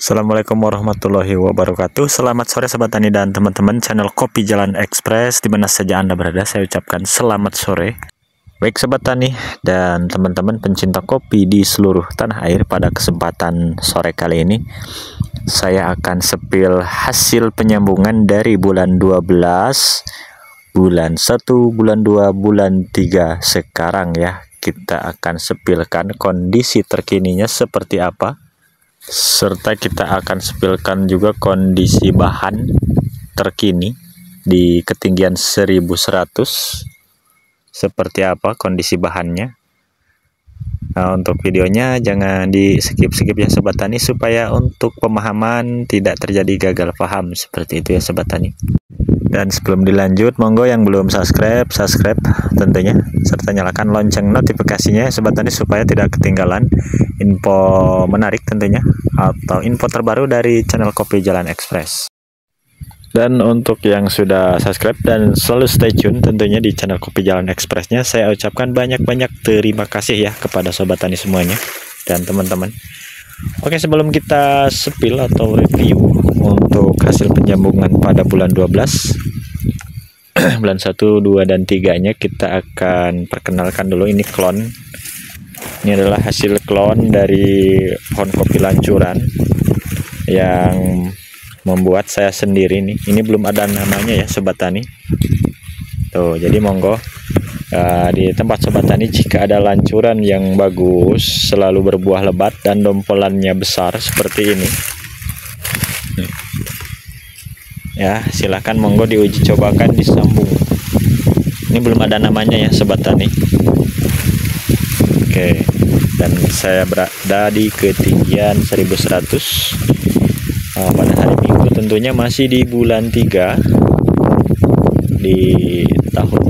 Assalamualaikum warahmatullahi wabarakatuh. Selamat sore Sobat Tani dan teman-teman channel Kopi Jalan Ekspres di mana saja Anda berada. Saya ucapkan selamat sore. Baik Sobat Tani dan teman-teman pencinta kopi di seluruh tanah air, pada kesempatan sore kali ini saya akan sepil hasil penyambungan dari bulan 12, bulan 1, bulan 2, bulan 3 sekarang ya. Kita akan sepilkan kondisi terkininya seperti apa, serta kita akan sepilkan juga kondisi bahan terkini di ketinggian 1100 seperti apa kondisi bahannya. Nah, untuk videonya jangan di skip-skip ya Sobat Tani, supaya untuk pemahaman tidak terjadi gagal paham seperti itu ya Sobat Tani. Dan sebelum dilanjut, monggo yang belum subscribe tentunya, serta nyalakan lonceng notifikasinya ya Sobat Tani, supaya tidak ketinggalan info menarik tentunya atau info terbaru dari channel Kopi Jalan Ekspres. Dan untuk yang sudah subscribe dan selalu stay tune tentunya di channel Kopi Jalan Ekspresnya, saya ucapkan banyak-banyak terima kasih ya kepada Sobat Tani semuanya dan teman-teman. Oke, sebelum kita sepil atau review untuk hasil penjambungan pada bulan 12, bulan 1, 2, dan 3-nya, kita akan perkenalkan dulu ini klon. Ini adalah hasil klon dari pohon kopi lancuran yang membuat saya sendiri nih. Ini belum ada namanya ya Sobat Tani. Tuh, jadi monggo di tempat Sobat Tani jika ada lancuran yang bagus, selalu berbuah lebat dan dompolannya besar seperti ini, ya silahkan monggo diuji cobakan disambung. Ini belum ada namanya ya Sobat Tani. Oke, dan saya berada di ketinggian 1100 pada hari Minggu, tentunya masih di bulan 3 di tahun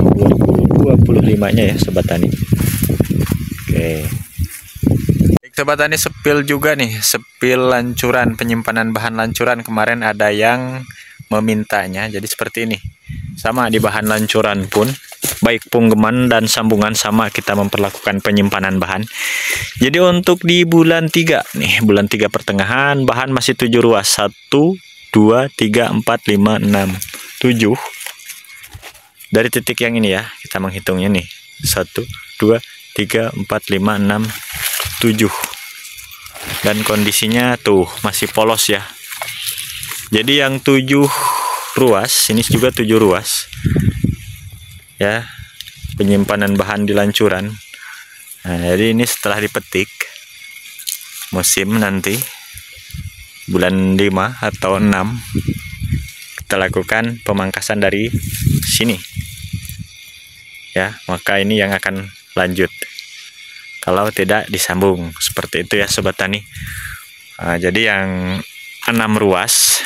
2025-nya ya Sobat Tani. Oke. Baik Sobat Tani, sepil juga nih, sepil lancuran, penyimpanan bahan lancuran. Kemarin ada yang memintanya, jadi seperti ini. Sama di bahan lancuran pun, baik punggeman dan sambungan sama kita memperlakukan penyimpanan bahan. Jadi untuk di bulan 3 nih, bulan 3 pertengahan, bahan masih 7 ruas. 1, 2, 3, 4, 5, 6, 7. Dari titik yang ini ya, kita menghitungnya nih. 1, 2, 3, 4, 5, 6, 7. Dan kondisinya tuh masih polos ya. Jadi yang 7 ruas, ini juga 7 ruas. Ya, penyimpanan bahan di lancuran. Nah, jadi ini setelah dipetik musim nanti bulan 5 atau 6, kita lakukan pemangkasan dari sini ya, maka ini yang akan lanjut kalau tidak disambung seperti itu ya Sobat Tani. Nah, jadi yang 6 ruas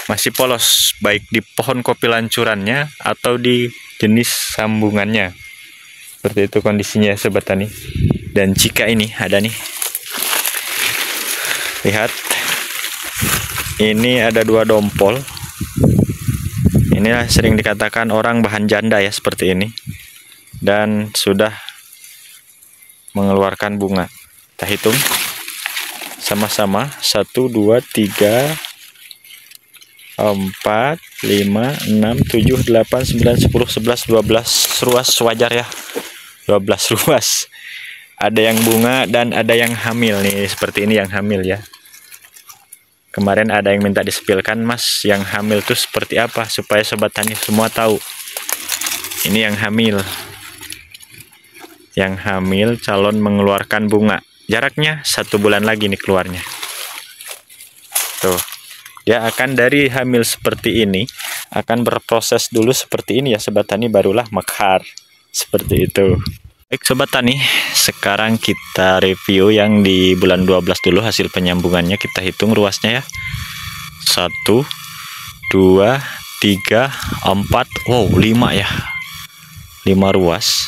masih polos, baik di pohon kopi lancurannya atau di jenis sambungannya. Seperti itu kondisinya ya Sobat Tani. Dan jika ini ada nih, lihat, ini ada 2 dompol. Inilah sering dikatakan orang bahan janda ya, seperti ini. Dan sudah mengeluarkan bunga. Kita hitung sama-sama. 1, 2, 3, 4, 5, 6, 7, 8, 9, 10, 11, 12 ruas wajar ya. 12 ruas. Ada yang bunga dan ada yang hamil nih, seperti ini yang hamil ya. Kemarin ada yang minta disepilkan, Mas, yang hamil tuh seperti apa, supaya Sobat Tani semua tahu. Ini yang hamil. Yang hamil calon mengeluarkan bunga. Jaraknya 1 bulan lagi nih keluarnya. Tuh. Dia akan dari hamil seperti ini, akan berproses dulu seperti ini ya Sobat Tani, barulah mekar. Seperti itu. Baik Sobat Tani, sekarang kita review yang di bulan 12 dulu hasil penyambungannya. Kita hitung ruasnya ya. 1, 2, 3, 4, wow 5 ya. 5 ruas.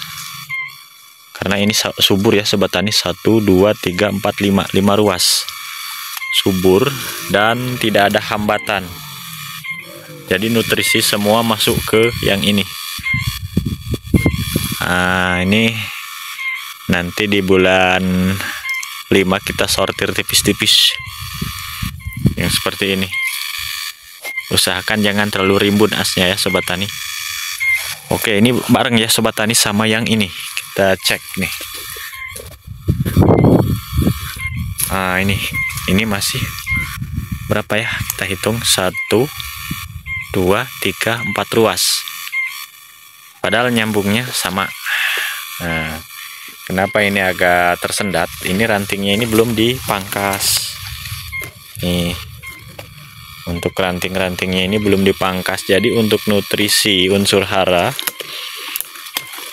Karena ini subur ya Sobat Tani. 1, 2, 3, 4, 5. 5 ruas. Subur dan tidak ada hambatan. Jadi nutrisi semua masuk ke yang ini. Nah, ini nanti di bulan 5 kita sortir tipis-tipis yang seperti ini. Usahakan jangan terlalu rimbun asnya ya Sobat Tani. Oke, ini bareng ya Sobat Tani sama yang ini. Kita cek nih. Nah, ini masih berapa ya? Kita hitung 1, 2, 3, 4 ruas. Padahal nyambungnya sama. Nah, kenapa ini agak tersendat? Ini rantingnya ini belum dipangkas. Nih, untuk ranting-rantingnya ini belum dipangkas. Jadi untuk nutrisi unsur hara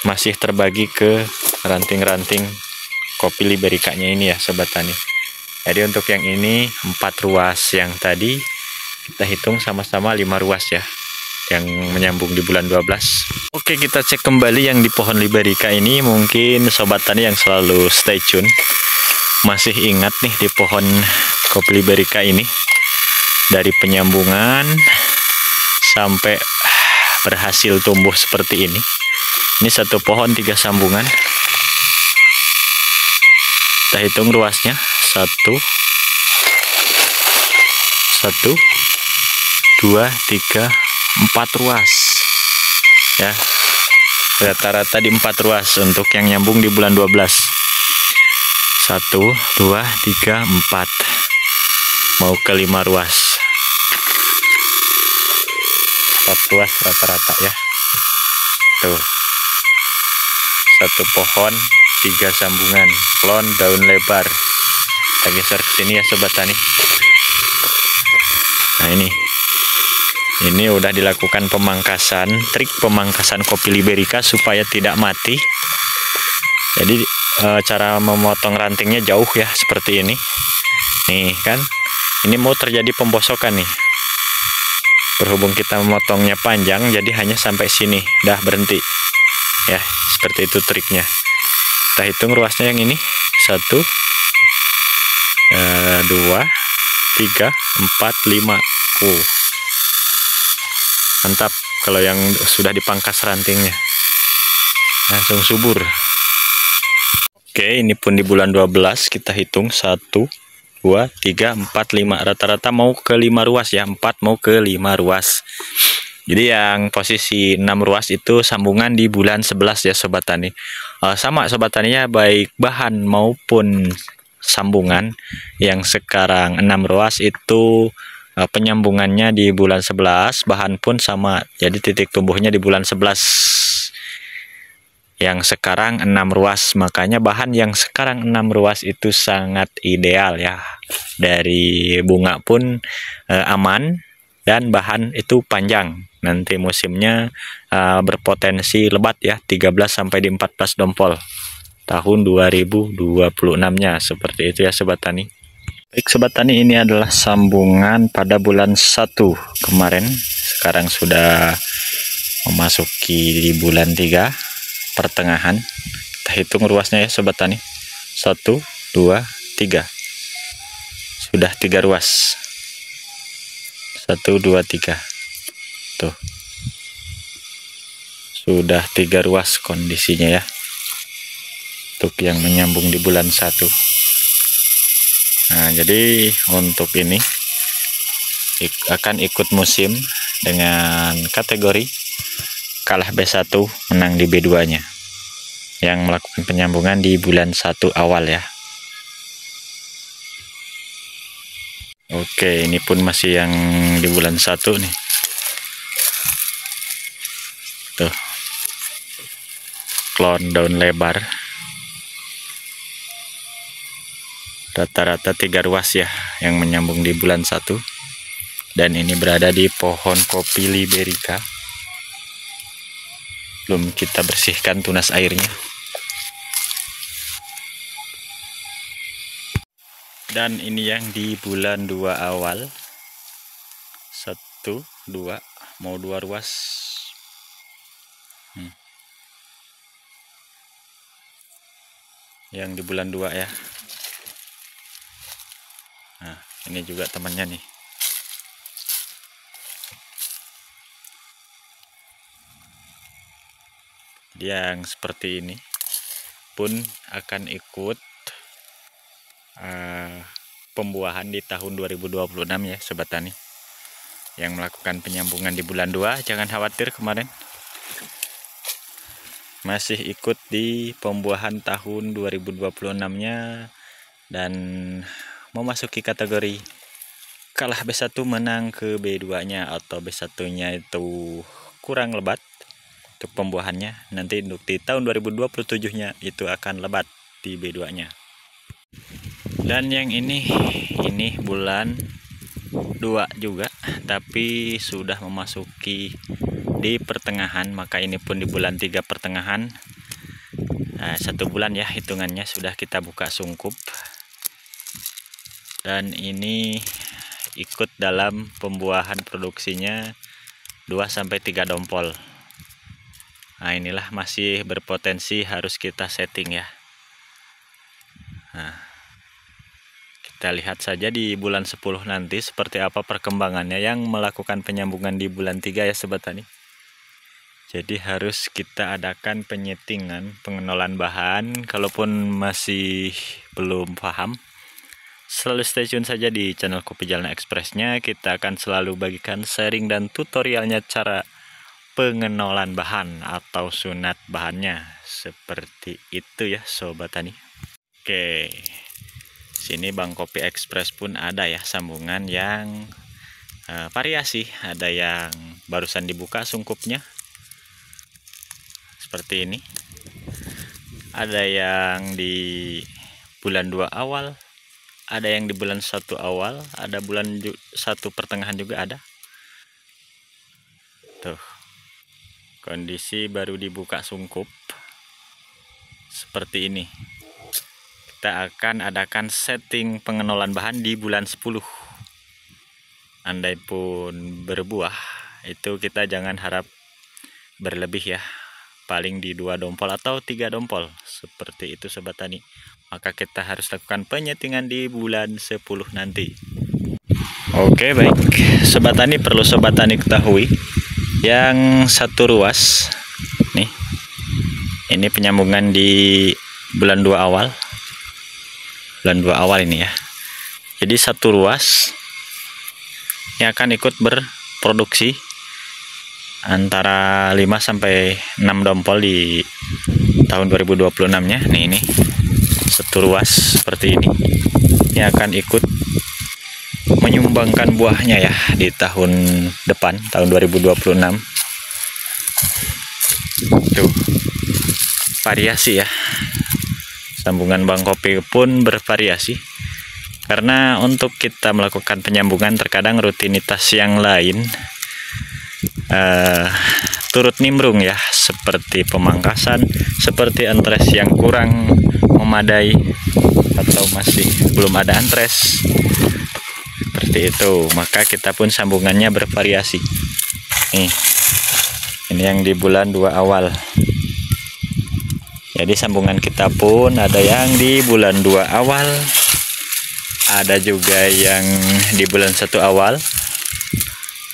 masih terbagi ke ranting-ranting kopi liberikanya ini ya Sobat Tani. Jadi untuk yang ini 4 ruas, yang tadi kita hitung sama-sama 5 ruas ya, yang menyambung di bulan 12. Oke, kita cek kembali yang di pohon liberika ini. Mungkin Sobat Tani yang selalu stay tune masih ingat nih di pohon kopi liberika ini, dari penyambungan sampai berhasil tumbuh seperti ini. Ini satu pohon 3 sambungan. Kita hitung ruasnya. 1, 2, 3, 4 ruas ya, rata-rata di 4 ruas untuk yang nyambung di bulan 12. 1, 2, 3, 4 mau ke 5 ruas, 4 ruas rata-rata ya. Tuh, satu pohon 3 sambungan, klon daun lebar. Kita geser ke sini ya Sobat Tani. Nah, ini udah dilakukan pemangkasan, trik pemangkasan kopi liberika supaya tidak mati. Jadi cara memotong rantingnya jauh ya, seperti ini. Nih kan, ini mau terjadi pembosokan nih. Berhubung kita memotongnya panjang, jadi hanya sampai sini, dah berhenti. Ya, seperti itu triknya. Kita hitung ruasnya yang ini. 1, 2, 3, 4, 5. Mantap kalau yang sudah dipangkas rantingnya, langsung subur. Oke, ini pun di bulan 12 kita hitung 1, 2, 3, 4, 5. Rata-rata mau ke 5 ruas ya, 4 mau ke 5 ruas. Jadi yang posisi 6 ruas itu sambungan di bulan 11 ya Sobat Tani. Sama Sobat Taninya, baik bahan maupun sambungan yang sekarang 6 ruas itu penyambungannya di bulan 11, bahan pun sama. Jadi titik tumbuhnya di bulan 11. Yang sekarang 6 ruas, makanya bahan yang sekarang 6 ruas itu sangat ideal ya. Dari bunga pun aman, dan bahan itu panjang. Nanti musimnya berpotensi lebat ya, 13 sampai di 14 dompol. Tahun 2026-nya seperti itu ya Sobat Tani. Baik Sobat Tani, ini adalah sambungan pada bulan 1 kemarin. Sekarang sudah memasuki di bulan 3 pertengahan. Kita hitung ruasnya ya Sobat Tani. 1, 2, 3. Sudah 3 ruas. 1, 2, 3. Tuh. Sudah 3 ruas kondisinya ya. Untuk yang menyambung di bulan 1. Nah, jadi untuk ini akan ikut musim dengan kategori kalah B1 menang di B2-nya, yang melakukan penyambungan di bulan 1 awal ya. Oke, ini pun masih yang di bulan 1 nih. Tuh, klon daun lebar. Rata-rata 3 ruas ya yang menyambung di bulan 1. Dan ini berada di pohon kopi liberika. Belum kita bersihkan tunas airnya. Dan ini yang di bulan 2 awal. 1, 2, mau 2 ruas. Yang di bulan 2 ya. Nah, ini juga temannya nih. Yang seperti ini pun akan ikut pembuahan di tahun 2026 ya Sobat Tani. Yang melakukan penyambungan di bulan 2, jangan khawatir, kemarin masih ikut di pembuahan tahun 2026-nya dan memasuki kategori kalah B1 menang ke B2-nya atau B1-nya itu kurang lebat untuk pembuahannya. Nanti untuk di tahun 2027-nya itu akan lebat di B2-nya. Dan yang ini bulan 2 juga, tapi sudah memasuki di pertengahan, maka ini pun di bulan 3 pertengahan. Nah, 1 bulan ya hitungannya sudah kita buka sungkup. Dan ini ikut dalam pembuahan produksinya 2-3 dompol. Nah, inilah masih berpotensi harus kita setting ya. Nah, kita lihat saja di bulan 10 nanti seperti apa perkembangannya yang melakukan penyambungan di bulan 3 ya Sobat Tani. Jadi harus kita adakan penyetingan, pengenalan bahan. Kalaupun masih belum paham, selalu stay tune saja di channel Kopi Jalan Express-nya. Kita akan selalu bagikan sharing dan tutorialnya cara pengenalan bahan atau sunat bahannya. Seperti itu ya Sobat Tani. Oke, sini Bang Kopi Express pun ada ya sambungan yang variasi. Ada yang barusan dibuka sungkupnya seperti ini. Ada yang di bulan 2 awal, ada yang di bulan 1 awal, ada bulan 1 pertengahan juga ada. Tuh, kondisi baru dibuka sungkup seperti ini. Kita akan adakan setting pengenalan bahan di bulan 10. Andai pun berbuah, itu kita jangan harap berlebih ya. Paling di 2 dompol atau 3 dompol. Seperti itu Sobat Tani. Maka kita harus lakukan penyetingan di bulan 10 nanti. Oke, baik Sobat Tani, perlu Sobat Tani ketahui yang 1 ruas nih, ini penyambungan di bulan 2 awal. Bulan 2 awal ini ya. Jadi 1 ruas yang akan ikut berproduksi antara 5-6 dompol di tahun 2026-nya. Nih, ini 1 ruas seperti ini yang akan ikut menyumbangkan buahnya ya di tahun depan, tahun 2026. Tuh, variasi ya. Sambungan Bang Kopi pun bervariasi. Karena untuk kita melakukan penyambungan terkadang rutinitas yang lain turut nimbrung ya, seperti pemangkasan, seperti antres yang kurang memadai atau masih belum ada antres seperti itu. Maka kita pun sambungannya bervariasi. Nih, ini yang di bulan 2 awal. Jadi sambungan kita pun ada yang di bulan 2 awal, ada juga yang di bulan 1 awal,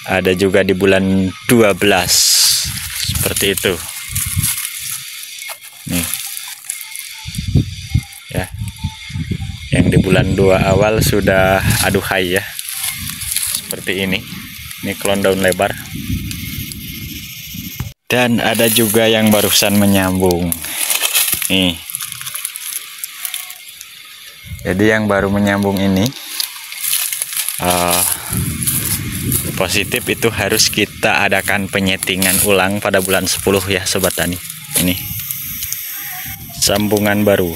ada juga di bulan 12 seperti itu. Nih ya, yang di bulan 2 awal sudah aduhai ya, seperti ini. Ini klon daun lebar. Dan ada juga yang barusan menyambung nih. Jadi yang baru menyambung ini positif itu harus kita adakan penyetingan ulang pada bulan 10 ya Sobat Tani. Ini sambungan baru.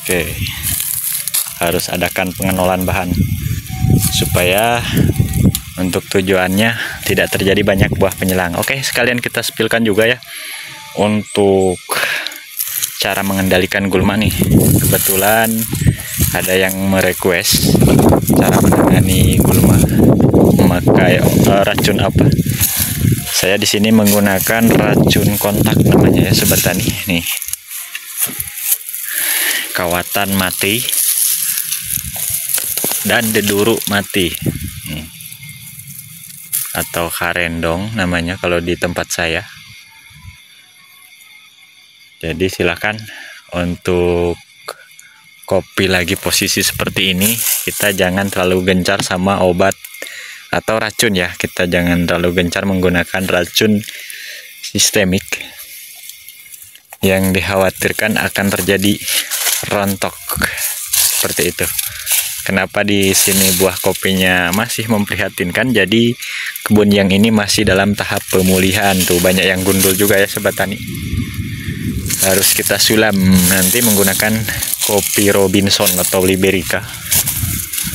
Oke, harus adakan pengenalan bahan supaya untuk tujuannya tidak terjadi banyak buah penyelang. Oke, sekalian kita spilkan juga ya untuk cara mengendalikan gulma nih. Kebetulan ada yang merequest cara menangani gulma memakai racun apa. Saya di sini menggunakan racun kontak namanya ya Sobat Tani. Nih, kawatan mati dan deduru mati. Nih, atau karendong namanya kalau di tempat saya. Jadi silakan untuk kopi lagi posisi seperti ini, kita jangan terlalu gencar sama obat atau racun ya. Kita jangan terlalu gencar menggunakan racun sistemik yang dikhawatirkan akan terjadi rontok seperti itu. Kenapa di sini buah kopinya masih memprihatinkan? Jadi kebun yang ini masih dalam tahap pemulihan tuh, banyak yang gundul juga ya sobat tani. Harus kita sulam nanti menggunakan kopi Robinson atau Liberica.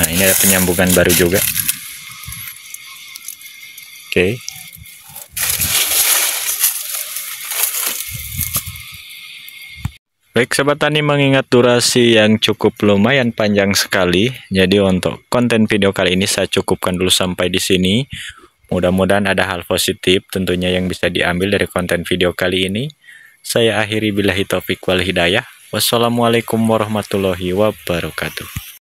Nah, ini ada penyambungan baru juga. Oke. Baik sobat tani, mengingat durasi yang cukup lumayan panjang sekali, jadi untuk konten video kali ini saya cukupkan dulu sampai di sini. Mudah-mudahan ada hal positif tentunya yang bisa diambil dari konten video kali ini. Saya akhiri billahi taufik wal hidayah. Wassalamualaikum warahmatullahi wabarakatuh.